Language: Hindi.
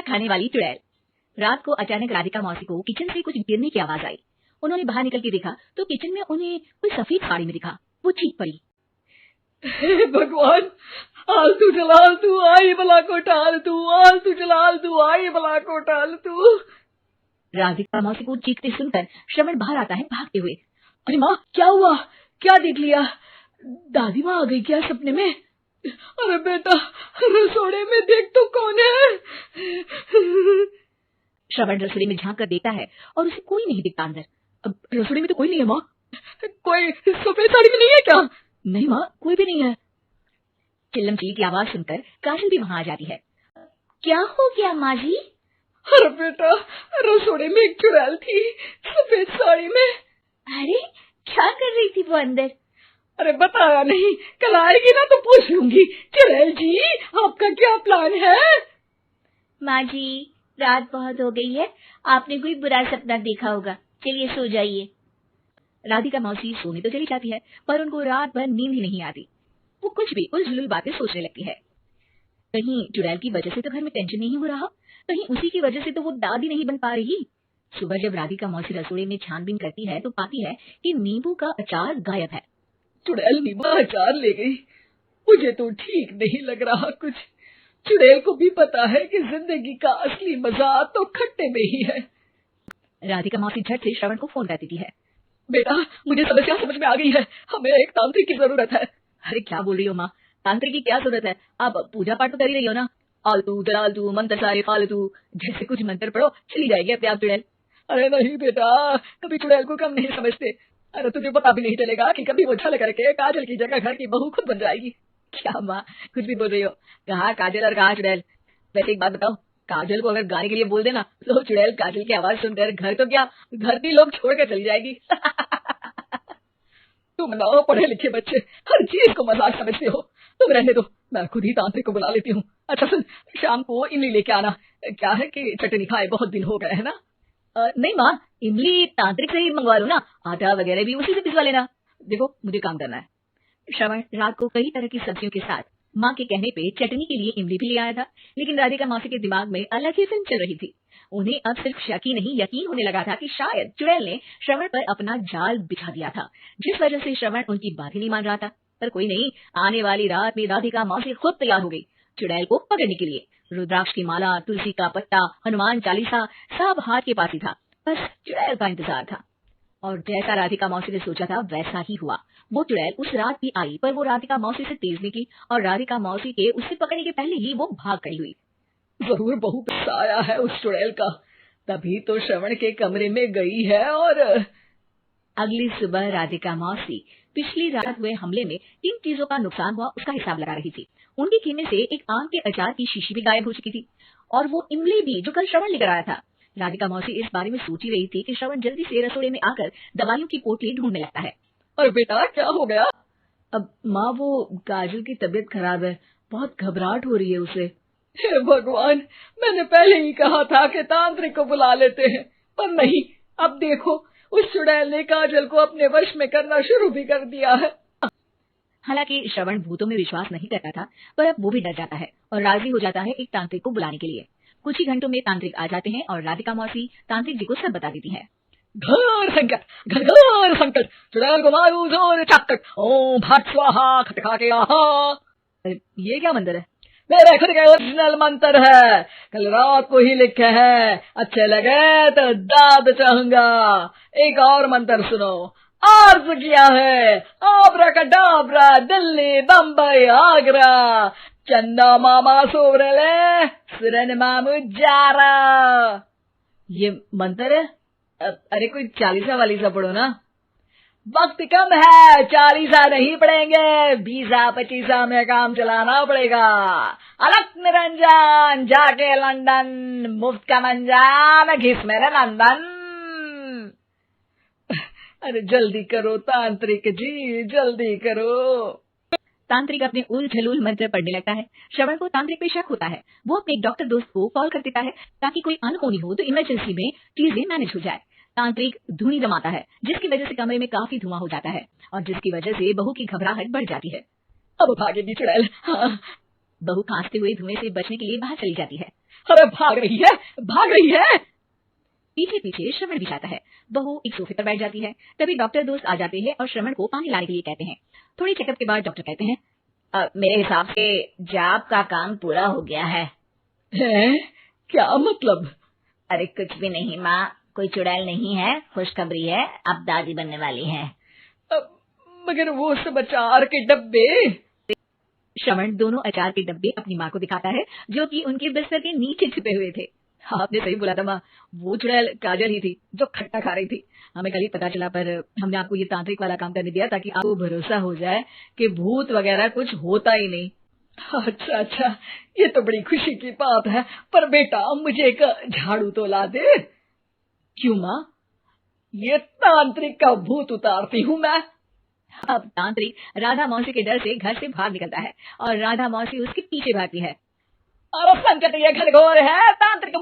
खाने वाली चुड़ैल। रात को अचानक राधिका मौसी को किचन से कुछ गिरने की आवाज आई। उन्होंने बाहर निकल के देखा तो किचन में उन्हें कोई सफेद साड़ी में दिखा। वो चीख पड़ी, हे भगवान, आलतू जलाल तू आई भला को टाल तू, आलतू जलाल तू आई भला को टाल तू। राधिका मौसी को चीखते सुनकर श्रवण बाहर आता है भागते हुए। अरे माँ, क्या हुआ? क्या देख लिया? दादी माँ आ गई क्या सपने में? अरे बेटा, रसोड़े में देख तो कौन है? श्रवण रसोई में झांक कर देखता है और उसे कोई नहीं दिखता अंदर। अब रसोई में तो कोई नहीं है माँ। कोई सफेद साड़ी में नहीं है क्या? नहीं माँ, कोई भी नहीं है। चिल्लम-चिल्ली की आवाज सुनकर काजल भी वहां आ जाती है। क्या हो गया माँ जी? अरे बेटा, रसोड़े में एक चुड़ैल थी सफेद साड़ी में। अरे क्या कर रही थी वो अंदर? अरे बताया नहीं, कल आएगी ना तो पूछ लूंगी। चुड़ैल जी, आपका क्या प्लान है? माँ जी, रात बहुत हो गई है, आपने कोई बुरा सपना देखा होगा, चलिए सो जाइए। राधिका मौसी सोने तो चली जाती है पर उनको रात भर नींद ही नहीं आती। वो कुछ भी उलझुल बातें सोचने लगती है। कहीं चुड़ैल की वजह से तो घर में टेंशन नहीं हो रहा, कहीं उसी की वजह से तो वो दादी नहीं बन पा रही। सुबह जब राधिका मौसी रसोई में छानबीन करती है तो पाती है कि नींबू का अचार गायब है। चुड़ैल नींबू का अचार ले गई? मुझे तो ठीक नहीं लग रहा कुछ। चुड़ैल को भी पता है कि जिंदगी का असली मजा तो खट्टे में ही है। राधिका मौसी झट से श्रवण को फोन कर देती है। बेटा, मुझे समस्या समझ में आ गई है, हमें एक तांत्रिक की जरूरत है। अरे क्या बोल रही हो माँ, तांत्रिक की क्या जरूरत है? आप पूजा पाठ तो कर ही रही हो ना। आलतू जलालतू मंत्र सारे फालतू, जैसे कुछ मंत्र पढ़ो, चली जाएगी अपने आप चुड़ैल। अरे नहीं बेटा, कभी चुड़ैल को कम नहीं समझते। अरे तुझे पता भी नहीं चलेगा कि कभी वो छल करके काजल की जगह घर की बहू खुद बन जाएगी। क्या माँ, कुछ भी बोल रही हो? कहाँ काजल और कहाँ चुड़ैल? वैसे एक बात बताओ, काजल को अगर गाने के लिए बोल देना तो चुड़ैल काजल की आवाज सुनकर घर तो क्या, घर भी लोग छोड़कर चली जाएगी। तुम ना पढ़े लिखे बच्चे हर चीज को मजाक समझते हो। तुम रहने दो, मैं खुद ही तांत्रिक को बुला लेती हूँ। अच्छा सुन, शाम को इमली लेके आना। क्या है कि चटनी खाए बहुत दिन हो गए है ना। नहीं माँ, इमली तांत्रिक से ही मंगवा लो ना, आटा वगैरह भी उसी से पिसवा लेना। देखो मुझे काम करना है। श्रवण रात को कई तरह की सब्जियों के साथ माँ के कहने पे चटनी के लिए इमली भी ले आया था, लेकिन राधिका मौसी के दिमाग में अलग ही फिल्म चल रही थी। उन्हें अब सिर्फ शक ही नहीं यकीन होने लगा था कि शायद चुड़ैल ने श्रवण पर अपना जाल बिछा दिया था, जिस वजह से श्रवण उनकी बात ही नहीं मान रहा था। पर कोई नहीं, आने वाली रात में राधिका मौसी खुद तैयार हो गई चुड़ैल को पकड़ने के लिए। रुद्राक्ष की माला, तुलसी का पत्ता, हनुमान चालीसा सब हाथ के पास ही था, बस चुड़ैल का इंतजार था। और जैसा राधिका मौसी ने सोचा था वैसा ही हुआ। वो चुड़ैल उस रात भी आई, पर वो राधिका मौसी से तेज निकली और राधिका मौसी के उससे पकड़ने के पहले ही वो भाग खड़ी हुई। जरूर बहु गुस्सा आया है उस चुड़ैल का, तभी तो श्रवण के कमरे में गई है। और अगली सुबह राधिका मौसी पिछली रात हुए हमले में किन चीजों का नुकसान हुआ उसका हिसाब लगा रही थी। उनके खेमे से एक आम के अचार की शीशी भी गायब हो चुकी थी और वो इमली भी जो कल श्रवण लेकर आया था। राधिका मौसी इस बारे में सोच ही रही थी कि श्रवण जल्दी से रसोड़े में आकर दवाइयों की पोटली ढूंढने लगता है। और बेटा क्या हो गया? अब माँ, वो काजल की तबीयत खराब है, बहुत घबराहट हो रही है उसे। हे भगवान, मैंने पहले ही कहा था कि तांत्रिक को बुला लेते हैं, पर नहीं। अब देखो, उस चुड़ैल ने काजल को अपने वश में करना शुरू भी कर दिया है। हालांकि श्रवण भूतों में विश्वास नहीं करता था, पर अब वो भी डर जाता है और राजी हो जाता है एक तांत्रिक को बुलाने के लिए। कुछ ही घंटों में तांत्रिक आ जाते हैं और राधिका मौसी तांत्रिक जी को सब बता देती है। घर संकट, घर घर संकट, चुड़ैल को मारू जोर चक्कट, ओम भट स्वाहा खटखा के आहा। ये क्या मंत्र है? मेरे खुद का ओरिजिनल मंत्र है, कल रात को ही लिखे हैं। अच्छे लगे तो दाद चाहूंगा। एक और मंत्र सुनो। अर्ज किया है आब्राकडाब्रा, दिल्ली बम्बई आगरा, चंदा मामा सोरले सुरन मामू जारा। ये मंत्र है? अरे कोई चालीसा वालीसा पढ़ो ना। वक्त कम है, 40 नहीं पड़ेंगे, 20-25 में काम चलाना पड़ेगा। अलग निरंजन जाके लंदन, मुफ्त का मंजान घिस मेरे नंदन। अरे जल्दी करो तांत्रिक जी, जल्दी करो। तांत्रिक अपने उल झलूल मंत्र पढ़ने लगता है। श्रवण को तांत्रिक पे शक होता है। वो अपने डॉक्टर दोस्त को कॉल कर देता है ताकि कोई अनहोनी हो तो इमरजेंसी में चीजें मैनेज हो जाए। तांत्रिक धुनी जमाता है, जिसकी वजह से कमरे में काफी धुआं हो जाता है और जिसकी वजह से बहू की घबराहट बढ़ जाती है। अब भागेगी चुड़ैल। हाँ। बहू खांसते हुए धुएं से बचने के लिए बाहर चली जाती है। अरे भाग रही है, भाग रही है। पीछे पीछे श्रवण भी जाता है। बहू एक सोफे पर बैठ जाती है। तभी डॉक्टर दोस्त आ जाते हैं और श्रवण को पानी लाने के लिए कहते हैं। थोड़ी चेकअप के बाद डॉक्टर कहते हैं, मेरे हिसाब से जाप का काम पूरा हो गया है। हैं? क्या मतलब? अरे कुछ भी नहीं माँ, कोई चुड़ैल नहीं है, खुशखबरी है, अब दादी बनने वाली है। मगर वो सब अचार के डब्बे। श्रवण दोनों अचार के डब्बे अपनी माँ को दिखाता है, जो कि उनके बिस्तर के नीचे छिपे हुए थे। आपने सही बोला था माँ, वो चुड़ैल काजल ही थी जो खट्टा खा रही थी। हमें कल ही पता चला, पर हमने आपको ये तांत्रिक वाला काम करने दिया ताकि आपको भरोसा हो जाए कि भूत वगैरह कुछ होता ही नहीं। अच्छा अच्छा, ये तो बड़ी खुशी की बात है। पर बेटा मुझे एक झाड़ू तो ला दे। क्यों माँ? ये तांत्रिक का भूत उतारती हूँ मैं। अब तांत्रिक राधा मौसी के डर से घर से भाग निकलता है और राधा मौसी उसके पीछे भागती है। अरे संकट ये घनघोर है, तांत्रिक